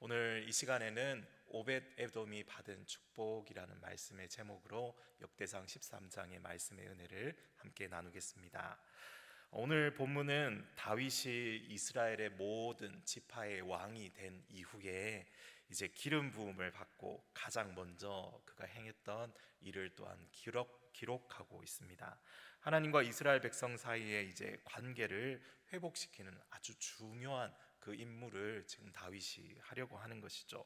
오늘 이 시간에는 오벳 에돔이 받은 축복이라는 말씀의 제목으로 역대상 13장의 말씀의 은혜를 함께 나누겠습니다. 오늘 본문은 다윗이 이스라엘의 모든 지파의 왕이 된 이후에 이제 기름 부음을 받고 가장 먼저 그가 행했던 일을 또한 기록하고 있습니다. 하나님과 이스라엘 백성 사이에 이제 관계를 회복시키는 아주 중요한 그 임무를 지금 다윗이 하려고 하는 것이죠.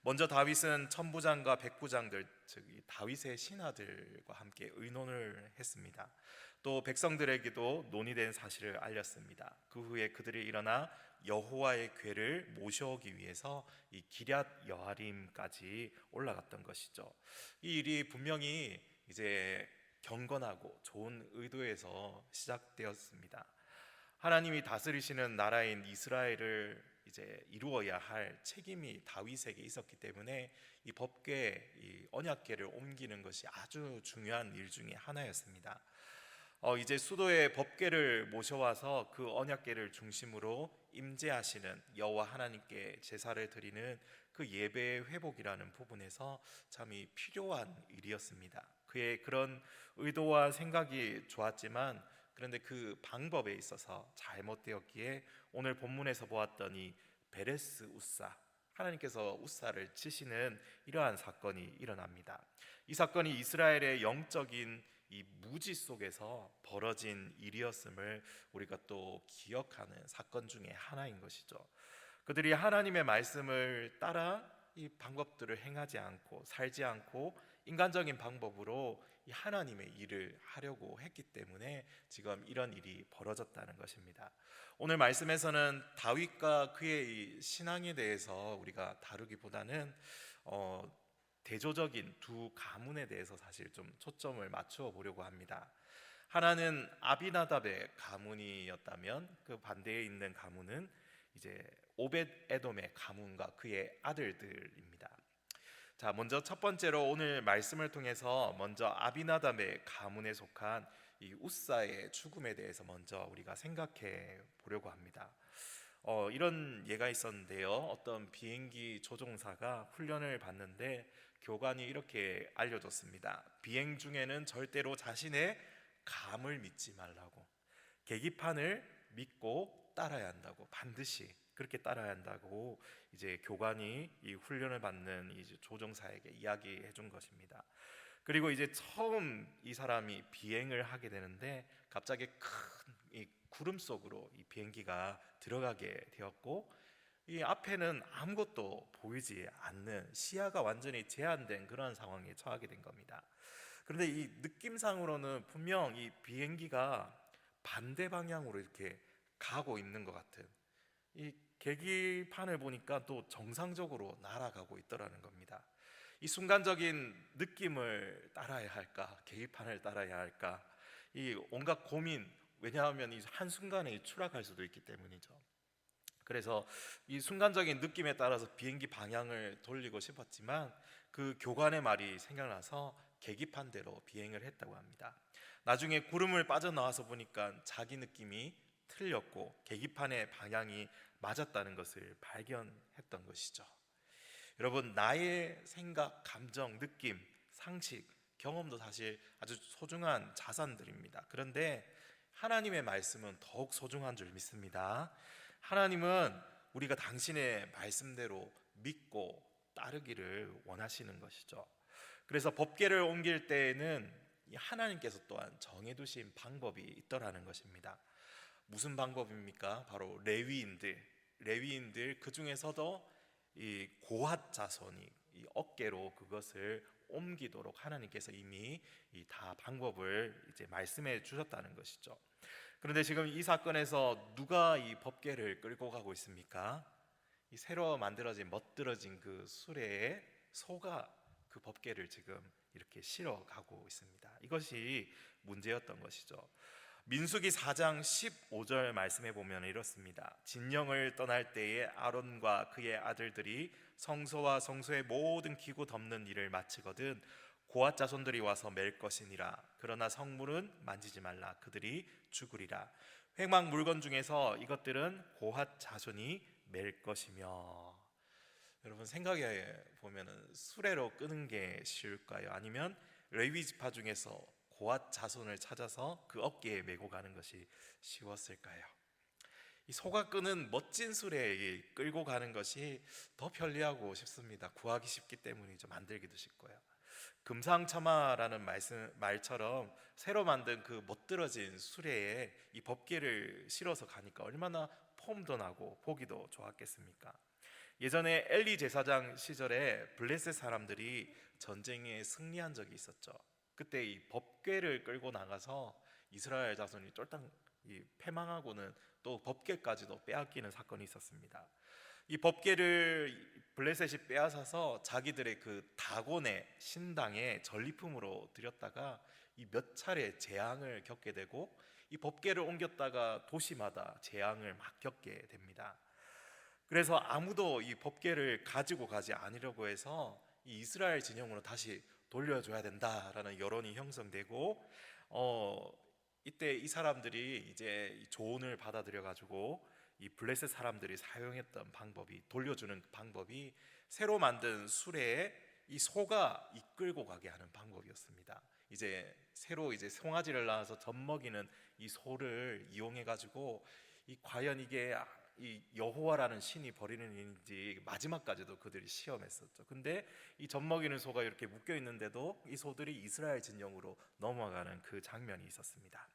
먼저 다윗은 천부장과 백부장들, 즉 다윗의 신하들과 함께 의논을 했습니다. 또 백성들에게도 논의된 사실을 알렸습니다. 그 후에 그들이 일어나 여호와의 궤를 모셔오기 위해서 이 기럇 여아림까지 올라갔던 것이죠. 이 일이 분명히 이제 경건하고 좋은 의도에서 시작되었습니다. 하나님이 다스리시는 나라인 이스라엘을 이제 이루어야 할 책임이 다윗에게 있었기 때문에 이 법궤, 이 언약궤를 옮기는 것이 아주 중요한 일 중에 하나였습니다. 이제 수도에 법궤를 모셔와서 그 언약궤를 중심으로 임재하시는 여호와 하나님께 제사를 드리는 그 예배의 회복이라는 부분에서 참이 필요한 일이었습니다. 그의 그런 의도와 생각이 좋았지만 그런데 그 방법에 있어서 잘못되었기에 오늘 본문에서 보았던 이 베레스 우사, 하나님께서 우사를 치시는 이러한 사건이 일어납니다. 이 사건이 이스라엘의 영적인 이 무지 속에서 벌어진 일이었음을 우리가 또 기억하는 사건 중에 하나인 것이죠. 그들이 하나님의 말씀을 따라 이 방법들을 행하지 않고 살지 않고 인간적인 방법으로 이 하나님의 일을 하려고 했기 때문에 지금 이런 일이 벌어졌다는 것입니다. 오늘 말씀에서는 다윗과 그의 이 신앙에 대해서 우리가 다루기보다는 대조적인 두 가문에 대해서 사실 좀 초점을 맞추어 보려고 합니다. 하나는 아비나답의 가문이었다면 그 반대에 있는 가문은 이제 오벳 에돔의 가문과 그의 아들들입니다. 자, 먼저 첫 번째로 오늘 말씀을 통해서 먼저 아비나답의 가문에 속한 이 우사의 죽음에 대해서 먼저 우리가 생각해 보려고 합니다. 이런 예가 있었는데요. 어떤 비행기 조종사가 훈련을 받는데 교관이 이렇게 알려줬습니다. 비행 중에는 절대로 자신의 감을 믿지 말라고, 계기판을 믿고 따라야 한다고, 반드시 그렇게 따라야 한다고 이제 교관이 이 훈련을 받는 이제 조종사에게 이야기해 준 것입니다. 그리고 이제 처음 이 사람이 비행을 하게 되는데 갑자기 큰 이 구름 속으로 이 비행기가 들어가게 되었고, 이 앞에는 아무것도 보이지 않는, 시야가 완전히 제한된 그런 상황에 처하게 된 겁니다. 그런데 이 느낌상으로는 분명 이 비행기가 반대 방향으로 이렇게 가고 있는 것 같은, 이 계기판을 보니까 또 정상적으로 날아가고 있더라는 겁니다. 이 순간적인 느낌을 따라야 할까, 계기판을 따라야 할까, 이 온갖 고민, 왜냐하면 이 한순간에 추락할 수도 있기 때문이죠. 그래서 이 순간적인 느낌에 따라서 비행기 방향을 돌리고 싶었지만 그 교관의 말이 생각나서 계기판대로 비행을 했다고 합니다. 나중에 구름을 빠져나와서 보니까 자기 느낌이 틀렸고 계기판의 방향이 맞았다는 것을 발견했던 것이죠. 여러분, 나의 생각, 감정, 느낌, 상식, 경험도 사실 아주 소중한 자산들입니다. 그런데 하나님의 말씀은 더욱 소중한 줄 믿습니다. 하나님은 우리가 당신의 말씀대로 믿고 따르기를 원하시는 것이죠. 그래서 법궤를 옮길 때에는 하나님께서 또한 정해두신 방법이 있더라는 것입니다. 무슨 방법입니까? 바로 레위인들 그 중에서도 이 고핫 자손이 이 어깨로 그것을 옮기도록 하나님께서 이미 다 방법을 이제 말씀해 주셨다는 것이죠. 그런데 지금 이 사건에서 누가 이 법궤를 끌고 가고 있습니까? 이 새로 만들어진 멋들어진 그 수레에 소가 그 법궤를 지금 이렇게 실어 가고 있습니다. 이것이 문제였던 것이죠. 민수기 4장 15절 말씀에 보면 이렇습니다. 진영을 떠날 때에 아론과 그의 아들들이 성소와 성소의 모든 기구 덮는 일을 마치거든 고앗 자손들이 와서 맬 것이니라. 그러나 성물은 만지지 말라. 그들이 죽으리라. 회막 물건 중에서 이것들은 고앗 자손이 맬 것이며, 여러분 생각해 보면은 수레로 끄는 게 쉬울까요? 아니면 레위 지파 중에서 고앗 자손을 찾아서 그 어깨에 메고 가는 것이 쉬웠을까요? 이 소가 끄는 멋진 수레에 끌고 가는 것이 더 편리하고 쉽습니다. 구하기 쉽기 때문이죠. 만들기도 쉽고요. 금상첨화라는 말처럼 새로 만든 그 멋들어진 수레에 이 법궤를 실어서 가니까 얼마나 폼도 나고 보기도 좋았겠습니까? 예전에 엘리 제사장 시절에 블레셋 사람들이 전쟁에 승리한 적이 있었죠. 그때 이 법궤를 끌고 나가서 이스라엘 자손이 쫄딱 패망하고는 또 법궤까지도 빼앗기는 사건이 있었습니다. 이 법궤를 블레셋이 빼앗아서 자기들의 그 다곤의 신당에 전리품으로 드렸다가 이 몇 차례 재앙을 겪게 되고 이 법궤를 옮겼다가 도시마다 재앙을 막 겪게 됩니다. 그래서 아무도 이 법궤를 가지고 가지 않으려고 해서 이 이스라엘 진영으로 다시 돌려줘야 된다라는 여론이 형성되고 이때 이 사람들이 이제 조언을 받아들여 가지고 이 블레셋 사람들이 사용했던 방법이, 돌려주는 방법이 새로 만든 수레에 이 소가 이끌고 가게 하는 방법이었습니다. 이제 새로 이제 송아지를 낳아서 젖 먹이는 이 소를 이용해 가지고 이 과연 이게 이 여호와라는 신이 벌이는 일인지 마지막까지도 그들이 시험했었죠. 근데 이 젖 먹이는 소가 이렇게 묶여 있는데도 이 소들이 이스라엘 진영으로 넘어가는 그 장면이 있었습니다.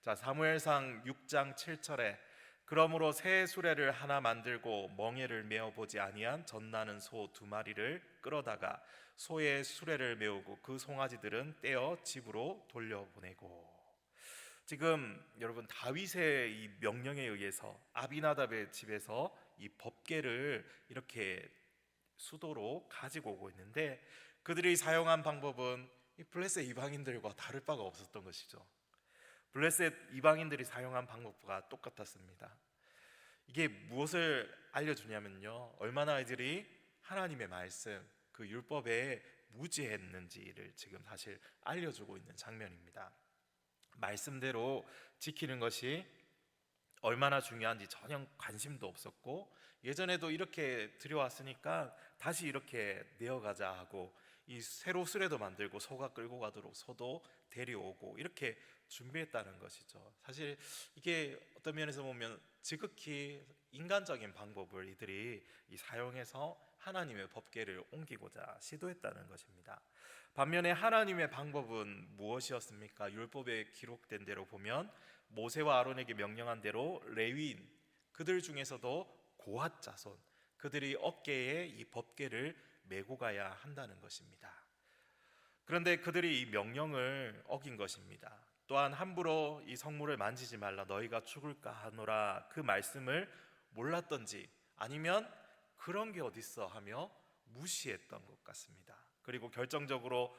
자, 사무엘상 6장 7절에 그러므로 새 수레를 하나 만들고 멍에를 메어 보지 아니한 젖나는 소 2마리를 끌어다가 소의 수레를 메우고 그 송아지들은 떼어 집으로 돌려보내고. 지금 여러분 다윗의 이 명령에 의해서 아비나답의 집에서 이 법궤를 이렇게 수도로 가지고 오고 있는데 그들이 사용한 방법은 이 블레셋 이방인들과 다를 바가 없었던 것이죠. 블레셋 이방인들이 사용한 방법과 똑같았습니다. 이게 무엇을 알려주냐면요, 얼마나 이들이 하나님의 말씀, 그 율법에 무지했는지를 지금 사실 알려주고 있는 장면입니다. 말씀대로 지키는 것이 얼마나 중요한지 전혀 관심도 없었고, 예전에도 이렇게 들여왔으니까 다시 이렇게 내어가자 하고 이 새로 수레도 만들고 소가 끌고 가도록 소도 데려오고 이렇게 준비했다는 것이죠. 사실 이게 어떤 면에서 보면 지극히 인간적인 방법을 이들이 사용해서 하나님의 법궤를 옮기고자 시도했다는 것입니다. 반면에 하나님의 방법은 무엇이었습니까? 율법에 기록된 대로 보면 모세와 아론에게 명령한 대로 레위인 그들 중에서도 고핫 자손 그들이 어깨에 이 법궤를 메고 가야 한다는 것입니다. 그런데 그들이 이 명령을 어긴 것입니다. 또한 함부로 이 성물을 만지지 말라 너희가 죽을까 하노라 그 말씀을 몰랐던지 아니면 그런 게 어딨어 하며 무시했던 것 같습니다. 그리고 결정적으로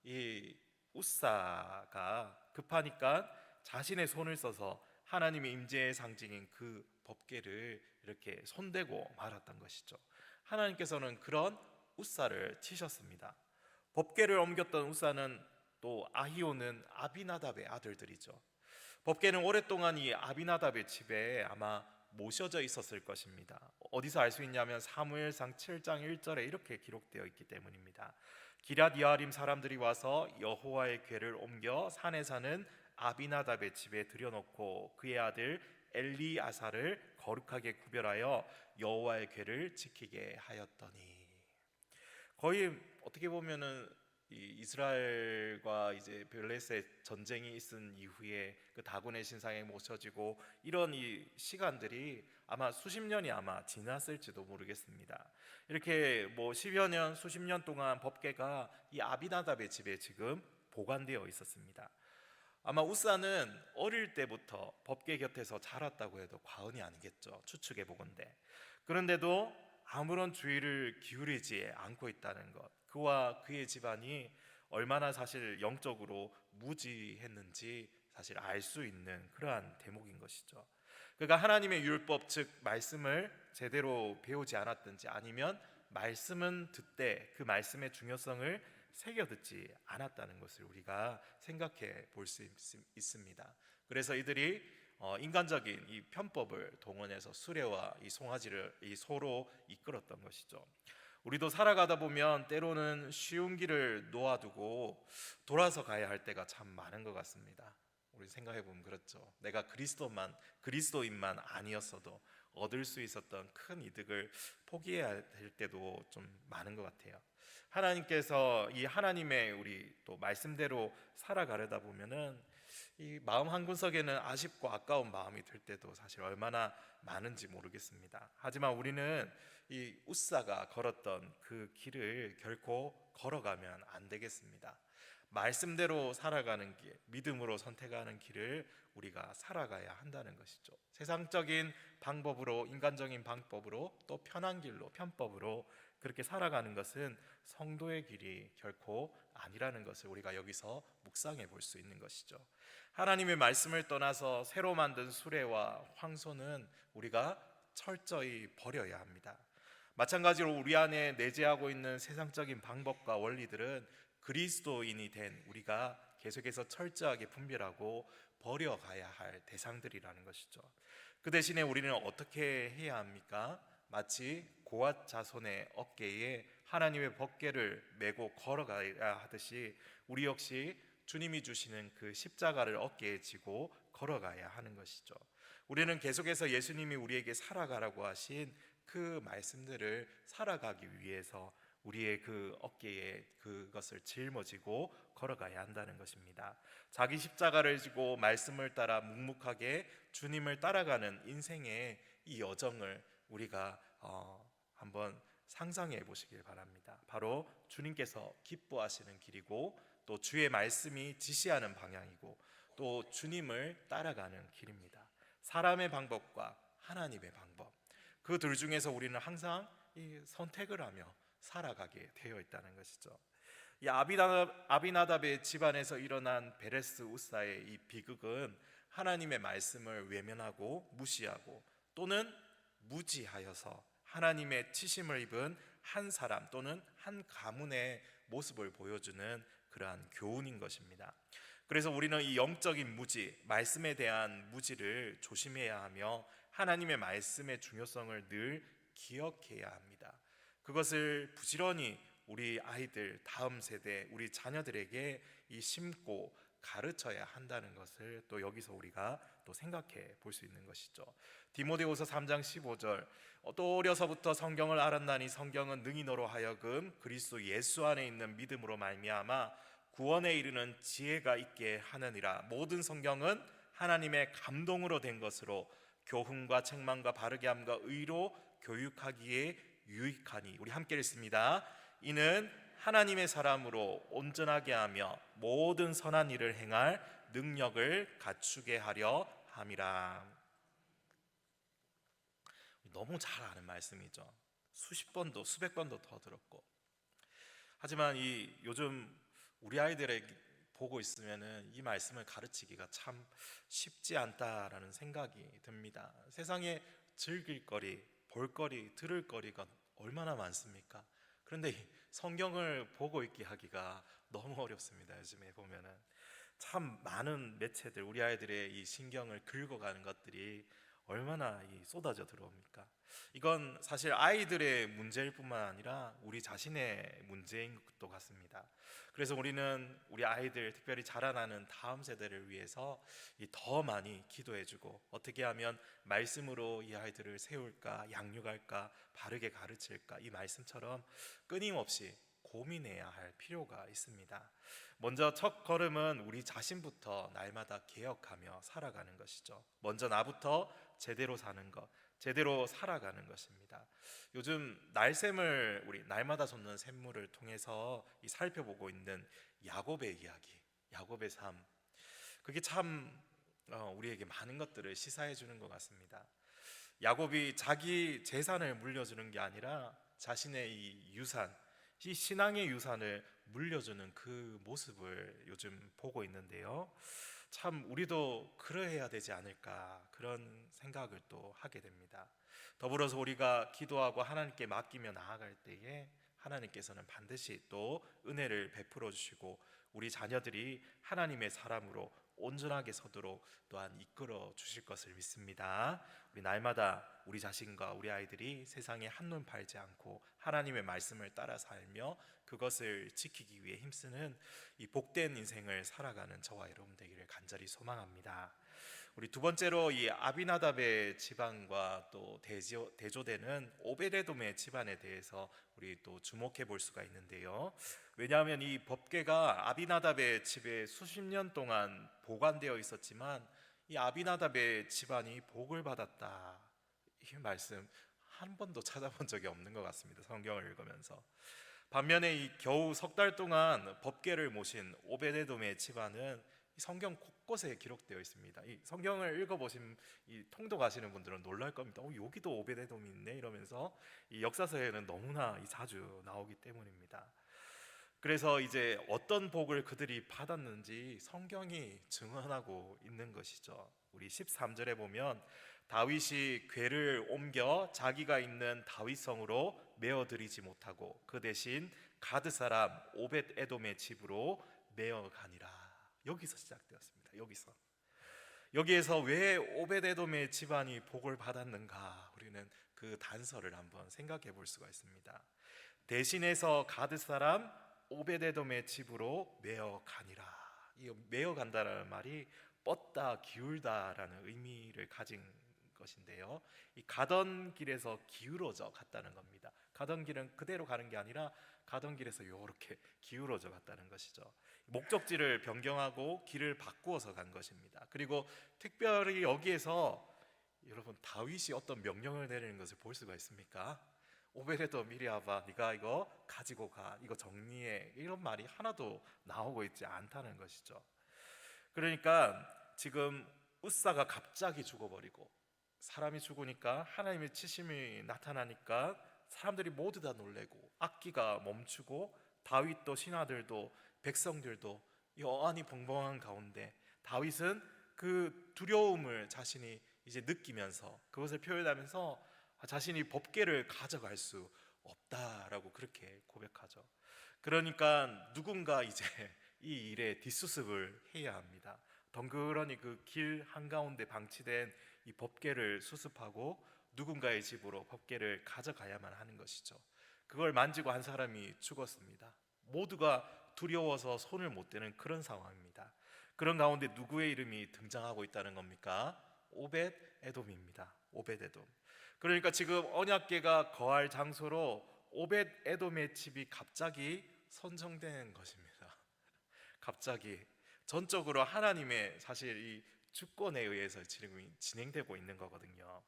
이 우사가 급하니까 자신의 손을 써서 하나님의 임재의 상징인 그 법궤를 이렇게 손대고 말았던 것이죠. 하나님께서는 그런 우사를 치셨습니다. 법궤를 옮겼던 우사는 또 아히오는 아비나답의 아들들이죠. 법궤는 오랫동안 이 아비나답의 집에 아마 모셔져 있었을 것입니다. 어디서 알 수 있냐면 사무엘상 7장 1절에 이렇게 기록되어 있기 때문입니다. 기럇 여아림 사람들이 와서 여호와의 궤를 옮겨 산에 사는 아비나답의 집에 들여놓고 그의 아들 엘리아사를 거룩하게 구별하여 여호와의 궤를 지키게 하였더니. 거의 어떻게 보면은 이 이스라엘과 이제 블레셋 전쟁이 있은 이후에 그 다곤의 신상에 모셔지고 이런 이 시간들이 아마 수십 년이 아마 지났을지도 모르겠습니다. 이렇게 뭐 10여 년, 수십 년 동안 법궤가 이 아비나답의 집에 지금 보관되어 있었습니다. 아마 우사는 어릴 때부터 법궤 곁에서 자랐다고 해도 과언이 아니겠죠. 추측해 보건대. 그런데도 아무런 주의를 기울이지 않고 있다는 것, 그와 그의 집안이 얼마나 사실 영적으로 무지했는지 사실 알 수 있는 그러한 대목인 것이죠. 그러니까 하나님의 율법 즉 말씀을 제대로 배우지 않았든지 아니면 말씀은 듣되 그 말씀의 중요성을 새겨 듣지 않았다는 것을 우리가 생각해 볼 수 있습니다. 그래서 이들이 인간적인 이 편법을 동원해서 수레와 이 송아지를 이 소로 이끌었던 것이죠. 우리도 살아가다 보면 때로는 쉬운 길을 놓아두고 돌아서 가야 할 때가 참 많은 것 같습니다. 우리 생각해 보면 그렇죠. 내가 그리스도인만 아니었어도 얻을 수 있었던 큰 이득을 포기해야 될 때도 좀 많은 것 같아요. 하나님께서 이 하나님의 우리 또 말씀대로 살아가려다 보면은 이 마음 한구석에는 아쉽고 아까운 마음이 들 때도 사실 얼마나 많은지 모르겠습니다. 하지만 우리는 이 웃사가 걸었던 그 길을 결코 걸어가면 안 되겠습니다. 말씀대로 살아가는 길, 믿음으로 선택하는 길을 우리가 살아가야 한다는 것이죠. 세상적인 방법으로, 인간적인 방법으로, 또 편한 길로, 편법으로 그렇게 살아가는 것은 성도의 길이 결코 아니라는 것을 우리가 여기서 묵상해 볼 수 있는 것이죠. 하나님의 말씀을 떠나서 새로 만든 수레와 황소는 우리가 철저히 버려야 합니다. 마찬가지로 우리 안에 내재하고 있는 세상적인 방법과 원리들은 그리스도인이 된 우리가 계속해서 철저하게 분별하고 버려가야 할 대상들이라는 것이죠. 그 대신에 우리는 어떻게 해야 합니까? 마치 고앗 자손의 어깨에 하나님의 법궤를 메고 걸어가야 하듯이 우리 역시 주님이 주시는 그 십자가를 어깨에 지고 걸어가야 하는 것이죠. 우리는 계속해서 예수님이 우리에게 살아가라고 하신 그 말씀들을 살아가기 위해서 우리의 그 어깨에 그것을 짊어지고 걸어가야 한다는 것입니다. 자기 십자가를 지고 말씀을 따라 묵묵하게 주님을 따라가는 인생의 이 여정을 우리가 한번 상상해 보시길 바랍니다. 바로 주님께서 기뻐하시는 길이고 또 주의 말씀이 지시하는 방향이고 또 주님을 따라가는 길입니다. 사람의 방법과 하나님의 방법, 그 둘 중에서 우리는 항상 이 선택을 하며 살아가게 되어 있다는 것이죠. 이 아비나답의 집안에서 일어난 베레스 우사의 이 비극은 하나님의 말씀을 외면하고 무시하고 또는 무지하여서 하나님의 치심을 입은 한 사람 또는 한 가문의 모습을 보여주는 그러한 교훈인 것입니다. 그래서 우리는 이 영적인 무지, 말씀에 대한 무지를 조심해야 하며 하나님의 말씀의 중요성을 늘 기억해야 합니다. 그것을 부지런히 우리 아이들, 다음 세대, 우리 자녀들에게 이 심고 가르쳐야 한다는 것을 또 여기서 우리가 또 생각해 볼 수 있는 것이죠. 디모데후서 3장 15절 또 어려서부터 성경을 알았나니 성경은 능히 너로 하여금 그리스도 예수 안에 있는 믿음으로 말미암아 구원에 이르는 지혜가 있게 하느니라. 모든 성경은 하나님의 감동으로 된 것으로 교훈과 책망과 바르게 함과 의로 교육하기에 유익하니. 우리 함께 읽습니다. 이는 하나님의 사람으로 온전하게 하며 모든 선한 일을 행할 능력을 갖추게 하려 함이라. 너무 잘 아는 말씀이죠. 수십 번도 수백 번도 더 들었고, 하지만 이 요즘 우리 아이들에게 보고 있으면은 이 말씀을 가르치기가 참 쉽지 않다라는 생각이 듭니다. 세상에 즐길 거리, 볼거리, 들을 거리가 얼마나 많습니까? 그런데 이 성경을 보고 있게 하기가 너무 어렵습니다. 요즘에 보면은 참 많은 매체들, 우리 아이들의 이 신경을 긁어가는 것들이 얼마나 쏟아져 들어옵니까? 이건 사실 아이들의 문제일 뿐만 아니라 우리 자신의 문제인 것도 같습니다. 그래서 우리는 우리 아이들, 특별히 자라나는 다음 세대를 위해서 더 많이 기도해주고 어떻게 하면 말씀으로 이 아이들을 세울까, 양육할까, 바르게 가르칠까, 이 말씀처럼 끊임없이 고민해야 할 필요가 있습니다. 먼저 첫 걸음은 우리 자신부터 날마다 개혁하며 살아가는 것이죠. 먼저 나부터 제대로 사는 것, 제대로 살아가는 것입니다. 요즘 날샘을 우리 날마다 솟는 샘물을 통해서 살펴보고 있는 야곱의 이야기, 야곱의 삶, 그게 참 우리에게 많은 것들을 시사해 주는 것 같습니다. 야곱이 자기 재산을 물려주는 게 아니라 자신의 이 유산, 이 신앙의 유산을 물려주는 그 모습을 요즘 보고 있는데요. 참 우리도 그러해야 되지 않을까, 그런 생각을 또 하게 됩니다. 더불어서 우리가 기도하고 하나님께 맡기며 나아갈 때에 하나님께서는 반드시 또 은혜를 베풀어 주시고 우리 자녀들이 하나님의 사람으로 온전하게 서도록 또한 이끌어 주실 것을 믿습니다. 우리 날마다 우리 자신과 우리 아이들이 세상에 한눈 팔지 않고 하나님의 말씀을 따라 살며 그것을 지키기 위해 힘쓰는 이 복된 인생을 살아가는 저와 여러분 되기를 간절히 소망합니다. 우리 두 번째로 이 아비나답의 집안과 또 대조되는 오베데돔의 집안에 대해서 우리 또 주목해 볼 수가 있는데요. 왜냐하면 이 법궤가 아비나답의 집에 수십 년 동안 보관되어 있었지만 이 아비나답의 집안이 복을 받았다, 이 말씀 한 번도 찾아본 적이 없는 것 같습니다, 성경을 읽으면서. 반면에 이 겨우 석 달 동안 법궤를 모신 오베데돔의 집안은 이 성경 곳곳에 기록되어 있습니다. 이 성경을 읽어보신 이 통독하시는 분들은 놀랄 겁니다. 여기도 오베데돔이 있네 이러면서 이 역사서에는 너무나 자주 나오기 때문입니다. 그래서 이제 어떤 복을 그들이 받았는지 성경이 증언하고 있는 것이죠. 우리 13절에 보면 다윗이 궤를 옮겨 자기가 있는 다윗성으로 메어들이지 못하고 그 대신 가드 사람 오벳 에돔의 집으로 메어가니라. 여기서 시작되었습니다. 여기에서 왜 오벳 에돔의 집안이 복을 받았는가, 우리는 그 단서를 한번 생각해 볼 수가 있습니다. 대신해서 가드 사람 오벳 에돔의 집으로 메어가니라. 이 메어간다라는 말이 뻗다 기울다라는 의미를 가진 것인데요, 이 가던 길에서 기울어져 갔다는 겁니다. 가던 길은 그대로 가는 게 아니라 가던 길에서 이렇게 기울어져 갔다는 것이죠. 목적지를 변경하고 길을 바꾸어서 간 것입니다. 그리고 특별히 여기에서 여러분 다윗이 어떤 명령을 내리는 것을 볼 수가 있습니까? 오베데돔 이리 와봐, 네가 이거 가지고 가, 이거 정리해, 이런 말이 하나도 나오고 있지 않다는 것이죠. 그러니까 지금 웃사가 갑자기 죽어버리고 사람이 죽으니까 하나님의 치심이 나타나니까 사람들이 모두 다 놀래고 악기가 멈추고 다윗도 신하들도 백성들도 여한이 벙벙한 가운데 다윗은 그 두려움을 자신이 이제 느끼면서 그것을 표현하면서 자신이 법궤를 가져갈 수 없다라고 그렇게 고백하죠. 그러니까 누군가 이제 이 일에 뒷수습을 해야 합니다. 덩그러니 그 길 한가운데 방치된 이 법궤를 수습하고 누군가의 집으로 법궤를 가져가야만 하는 것이죠. 그걸 만지고 한 사람이 죽었습니다. 모두가 두려워서 손을 못 대는 그런 상황입니다. 그런 가운데 누구의 이름이 등장하고 있다는 겁니까? 오벳 에돔입니다. 오벳 에돔. 그러니까 지금 언약궤가 거할 장소로 오벳 에돔의 집이 갑자기 선정된 것입니다. 갑자기 전적으로 하나님의 사실 이 주권에 의해서 지금 진행되고 있는 거거든요.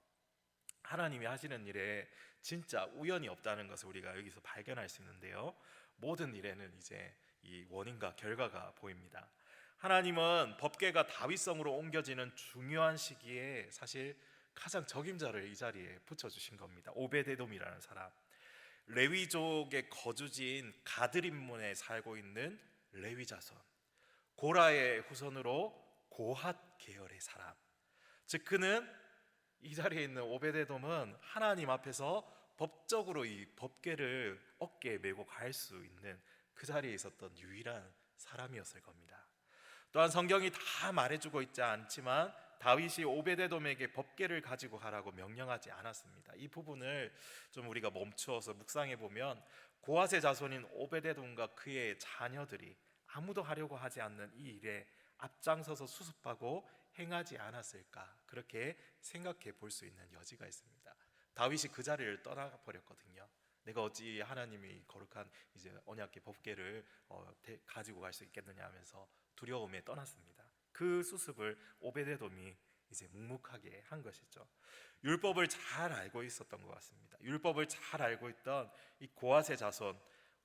하나님이 하시는 일에 진짜 우연이 없다는 것을 우리가 여기서 발견할 수 있는데요, 모든 일에는 이제 이 원인과 결과가 보입니다. 하나님은 법궤가 다윗성으로 옮겨지는 중요한 시기에 사실 가장 적임자를 이 자리에 붙여주신 겁니다. 오베데돔이라는 사람, 레위족의 거주지인 가드림몬에 살고 있는 레위 자손, 고라의 후손으로 고핫 계열의 사람, 즉 그는 이 자리에 있는 오베데돔은 하나님 앞에서 법적으로 이 법궤를 어깨에 메고 갈 수 있는 그 자리에 있었던 유일한 사람이었을 겁니다. 또한 성경이 다 말해주고 있지 않지만 다윗이 오베데돔에게 법궤를 가지고 가라고 명령하지 않았습니다. 이 부분을 좀 우리가 멈추어서 묵상해 보면 고핫의 자손인 오베데돔과 그의 자녀들이 아무도 하려고 하지 않는 이 일에 앞장서서 수습하고 행하지 않았을까, 그렇게 생각해 볼 수 있는 여지가 있습니다. 다윗이 그 자리를 떠나버렸거든요. 내가 어찌 하나님이 거룩한 이제 언약궤 법궤를 가지고 갈 수 있겠느냐 하면서 두려움에 떠났습니다. 그 수습을 오베데돔이 이제 묵묵하게 한 것이죠. 율법을 잘 알고 있었던 것 같습니다. 율법을 잘 알고 있던 이 고핫의 자손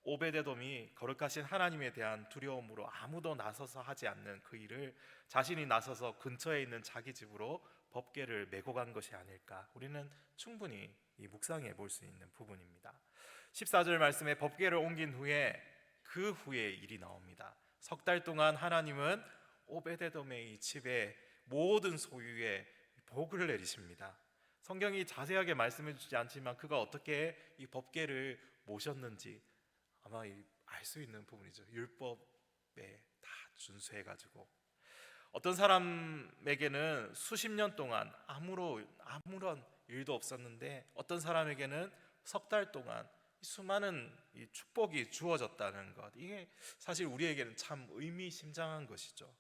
오베데돔이 거룩하신 하나님에 대한 두려움으로 아무도 나서서 하지 않는 그 일을 자신이 나서서 근처에 있는 자기 집으로 법궤를 메고 간 것이 아닐까, 우리는 충분히 이 묵상해 볼 수 있는 부분입니다. 14절 말씀에 법궤를 옮긴 후에 그 후에 일이 나옵니다. 석 달 동안 하나님은 오베데돔의 이 집에 모든 소유에 복을 내리십니다. 성경이 자세하게 말씀해 주지 않지만 그가 어떻게 이 법궤를 모셨는지 아마 알 수 있는 부분이죠. 율법에 다 준수해가지고 어떤 사람에게는 수십 년 동안 아무런 일도 없었는데, 어떤 사람에게는 석 달 동안 수많은 이 축복이 주어졌다는 것, 이게 사실 우리에게는 참 의미심장한 것이죠.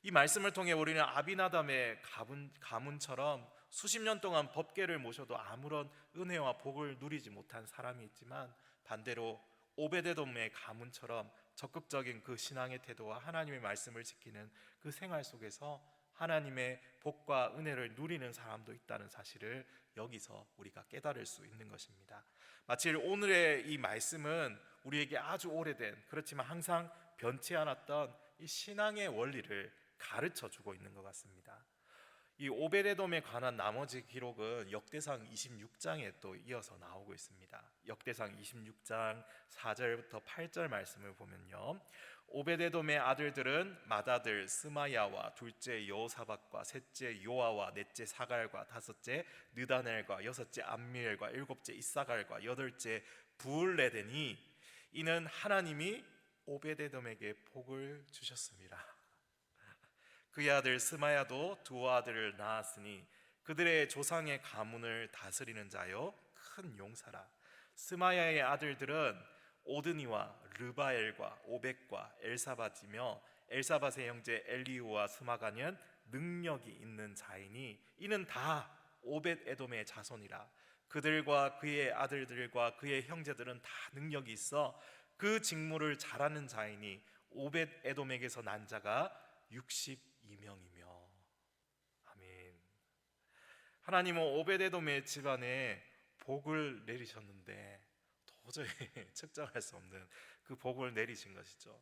이 말씀을 통해 우리는 아비나답의 가문처럼 수십 년 동안 법궤를 모셔도 아무런 은혜와 복을 누리지 못한 사람이 있지만, 반대로 오베데돔의 가문처럼 적극적인 그 신앙의 태도와 하나님의 말씀을 지키는 그 생활 속에서 하나님의 복과 은혜를 누리는 사람도 있다는 사실을 여기서 우리가 깨달을 수 있는 것입니다. 마치 오늘의 이 말씀은 우리에게 아주 오래된, 그렇지만 항상 변치 않았던 이 신앙의 원리를 가르쳐 주고 있는 것 같습니다. 이 오베데돔에 관한 나머지 기록은 역대상 26장에 또 이어서 나오고 있습니다. 역대상 26장 4절부터 8절 말씀을 보면요, 오베데돔의 아들들은 맏아들 스마야와 둘째 여호사밧과 셋째 요아와 넷째 사갈과 다섯째 느다넬과 여섯째 암미엘과 일곱째 이사갈과 여덟째 부울레데니, 이는 하나님이 오베데돔에게 복을 주셨습니다. 그의 아들 스마야도 두 아들을 낳았으니 그들의 조상의 가문을 다스리는 자요 큰 용사라. 스마야의 아들들은 오드니와 르바엘과 오벳과 엘사밧이며, 엘사밧의 형제 엘리우와 스마가는 능력이 있는 자이니 이는 다 오벳 에돔의 자손이라. 그들과 그의 아들들과 그의 형제들은 다 능력이 있어 그 직무를 잘하는 자이니 오벳 에돔에게서 난 자가 62명이며. 아멘. 하나님은 오베데돔의 집안에 복을 내리셨는데 도저히 측정할 수 없는 그 복을 내리신 것이죠.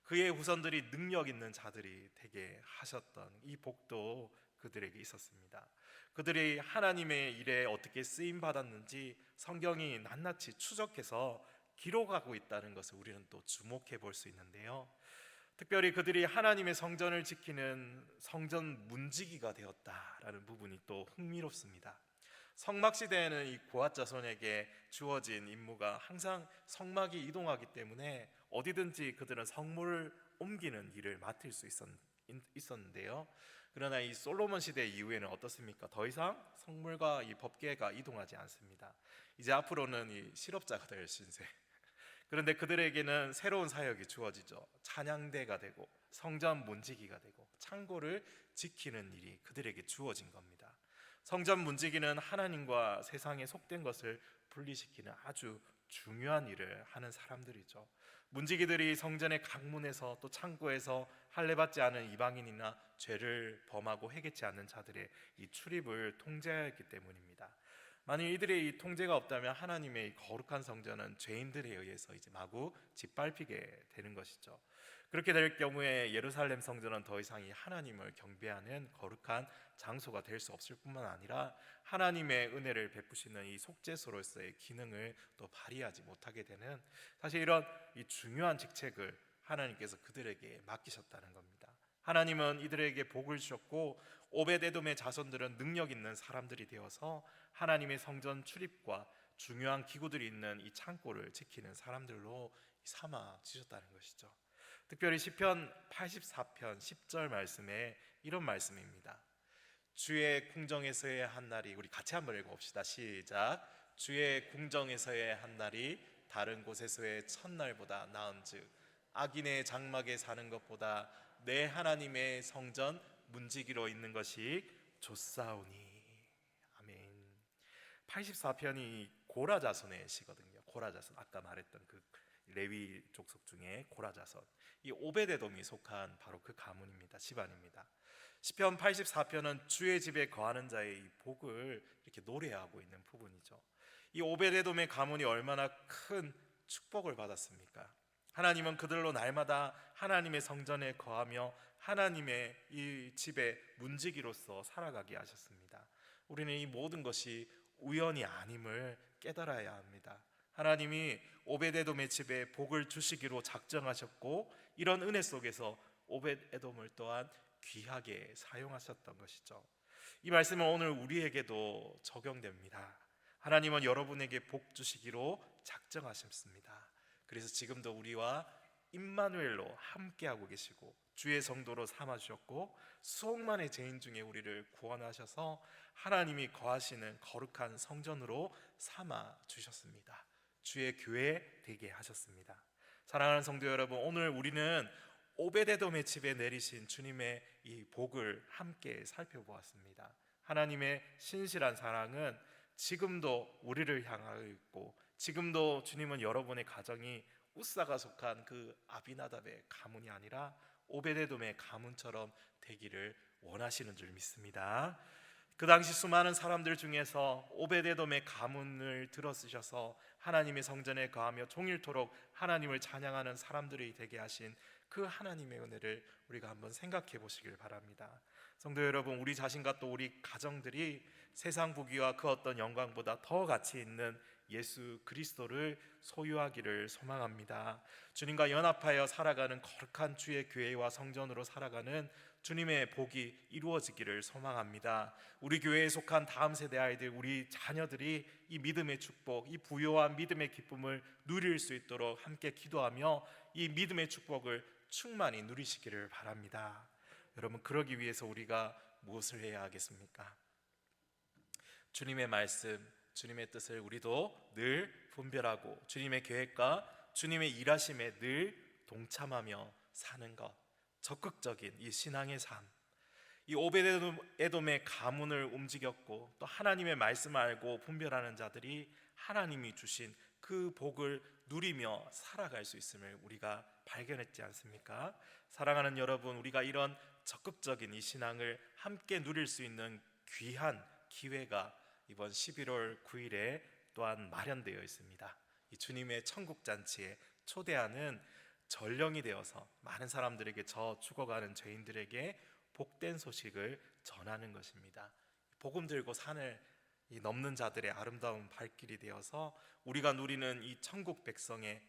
그의 후손들이 능력 있는 자들이 되게 하셨던 이 복도 그들에게 있었습니다. 그들이 하나님의 일에 어떻게 쓰임 받았는지 성경이 낱낱이 추적해서 기록하고 있다는 것을 우리는 또 주목해 볼 수 있는데요, 특별히 그들이 하나님의 성전을 지키는 성전 문지기가 되었다라는 부분이 또 흥미롭습니다. 성막 시대에는 이 고앗 자손에게 주어진 임무가 항상 성막이 이동하기 때문에 어디든지 그들은 성물을 옮기는 일을 맡을 수 있었는데요, 그러나 이 솔로몬 시대 이후에는 어떻습니까? 더 이상 성물과 이 법궤가 이동하지 않습니다. 이제 앞으로는 이 실업자가 될 신세. 그런데 그들에게는 새로운 사역이 주어지죠. 찬양대가 되고 성전 문지기가 되고 창고를 지키는 일이 그들에게 주어진 겁니다. 성전 문지기는 하나님과 세상에 속된 것을 분리시키는 아주 중요한 일을 하는 사람들이죠. 문지기들이 성전의 강문에서 또 창고에서 할례받지 않은 이방인이나 죄를 범하고 회개치 않는 자들의 이 출입을 통제하였기 때문입니다. 만일 이들의 이 통제가 없다면 하나님의 이 거룩한 성전은 죄인들에 의해서 이제 마구 짓밟히게 되는 것이죠. 그렇게 될 경우에 예루살렘 성전은 더 이상 이 하나님을 경배하는 거룩한 장소가 될 수 없을 뿐만 아니라 하나님의 은혜를 베푸시는 이 속죄소로서의 기능을 또 발휘하지 못하게 되는, 사실 이런 이 중요한 직책을 하나님께서 그들에게 맡기셨다는 겁니다. 하나님은 이들에게 복을 주셨고 오벳에돔의 자손들은 능력 있는 사람들이 되어서 하나님의 성전 출입과 중요한 기구들이 있는 이 창고를 지키는 사람들로 삼아 주셨다는 것이죠. 특별히 시편 84편 10절 말씀에 이런 말씀입니다. 주의 궁정에서의 한 날이, 우리 같이 한번 읽어봅시다. 시작. 주의 궁정에서의 한 날이 다른 곳에서의 첫날보다 나은즉 악인의 장막에 사는 것보다 내 하나님의 성전 문지기로 있는 것이 좋사오니. 아멘. 84편이 고라 자손의 시거든요. 고라 자손, 아까 말했던 그 레위 족속 중에 고라 자손, 이 오베데돔이 속한 바로 그 가문입니다. 집안입니다. 시편 84편은 주의 집에 거하는 자의 이 복을 이렇게 노래하고 있는 부분이죠. 이 오베데돔의 가문이 얼마나 큰 축복을 받았습니까? 하나님은 그들로 날마다 하나님의 성전에 거하며 하나님의 이 집의 문지기로서 살아가게 하셨습니다. 우리는 이 모든 것이 우연이 아님을 깨달아야 합니다. 하나님이 오벳에돔의 집에 복을 주시기로 작정하셨고 이런 은혜 속에서 오벳에돔을 또한 귀하게 사용하셨던 것이죠. 이 말씀은 오늘 우리에게도 적용됩니다. 하나님은 여러분에게 복 주시기로 작정하셨습니다. 그래서 지금도 우리와 임마누엘로 함께하고 계시고 주의 성도로 삼아 주셨고 수억만의 죄인 중에 우리를 구원하셔서 하나님이 거하시는 거룩한 성전으로 삼아 주셨습니다. 주의 교회 되게 하셨습니다. 사랑하는 성도 여러분, 오늘 우리는 오베데돔의 집에 내리신 주님의 이 복을 함께 살펴보았습니다. 하나님의 신실한 사랑은 지금도 우리를 향하여 있고, 지금도 주님은 여러분의 가정이 우사가 속한 그 아비나답의 가문이 아니라 오베데돔의 가문처럼 되기를 원하시는 줄 믿습니다. 그 당시 수많은 사람들 중에서 오베데돔의 가문을 들어쓰셔서 하나님의 성전에 거하며 종일토록 하나님을 찬양하는 사람들이 되게 하신 그 하나님의 은혜를 우리가 한번 생각해 보시길 바랍니다. 성도 여러분, 우리 자신과 또 우리 가정들이 세상 부귀와 그 어떤 영광보다 더 가치 있는 예수 그리스도를 소유하기를 소망합니다. 주님과 연합하여 살아가는 거룩한 주의 교회와 성전으로 살아가는 주님의 복이 이루어지기를 소망합니다. 우리 교회에 속한 다음 세대 아이들, 우리 자녀들이 이 믿음의 축복, 이 부요한 믿음의 기쁨을 누릴 수 있도록 함께 기도하며 이 믿음의 축복을 충만히 누리시기를 바랍니다. 여러분, 그러기 위해서 우리가 무엇을 해야 하겠습니까? 주님의 말씀, 주님의 뜻을 우리도 늘 분별하고 주님의 계획과 주님의 일하심에 늘 동참하며 사는 것, 적극적인 이 신앙의 삶, 이 오베데돔의 가문을 움직였고 또 하나님의 말씀을 알고 분별하는 자들이 하나님이 주신 그 복을 누리며 살아갈 수 있음을 우리가 발견했지 않습니까? 사랑하는 여러분, 우리가 이런 적극적인 이 신앙을 함께 누릴 수 있는 귀한 기회가 이번 11월 9일에 또한 마련되어 있습니다. 이 주님의 천국 잔치에 초대하는 전령이 되어서 많은 사람들에게 저 죽어가는 죄인들에게 복된 소식을 전하는 것입니다. 복음 들고 산을 넘는 자들의 아름다운 발길이 되어서 우리가 누리는 이 천국 백성의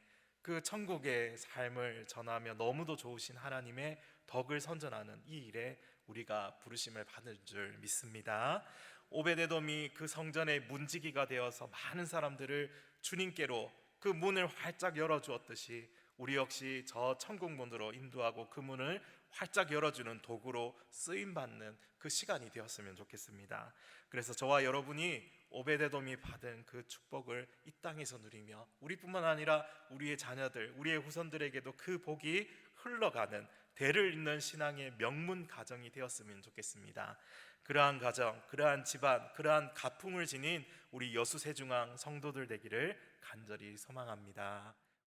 그 천국의 삶을 전하며 너무도 좋으신 하나님의 덕을 선전하는 이 일에 우리가 부르심을 받을 줄 믿습니다. 오베데돔이 그 성전의 문지기가 되어서 많은 사람들을 주님께로 그 문을 활짝 열어주었듯이 우리 역시 저 천국문으로 인도하고 그 문을 활짝 열어주는 도구로 쓰임받는 그 시간이 되었으면 좋겠습니다. 그래서 저와 여러분이 오베데돔이 받은 그 축복을 이 땅에서 누리며 우리뿐만 아니라 우리의 자녀들, 우리의 후손들에게도 그 복이 흘러가는 대를 잇는 신앙의 명문 가정이 되었으면 좋겠습니다. 그러한 가정, 그러한 집안, 그러한 가풍을 지닌 우리 여수세중앙 성도들 되기를 간절히 소망합니다.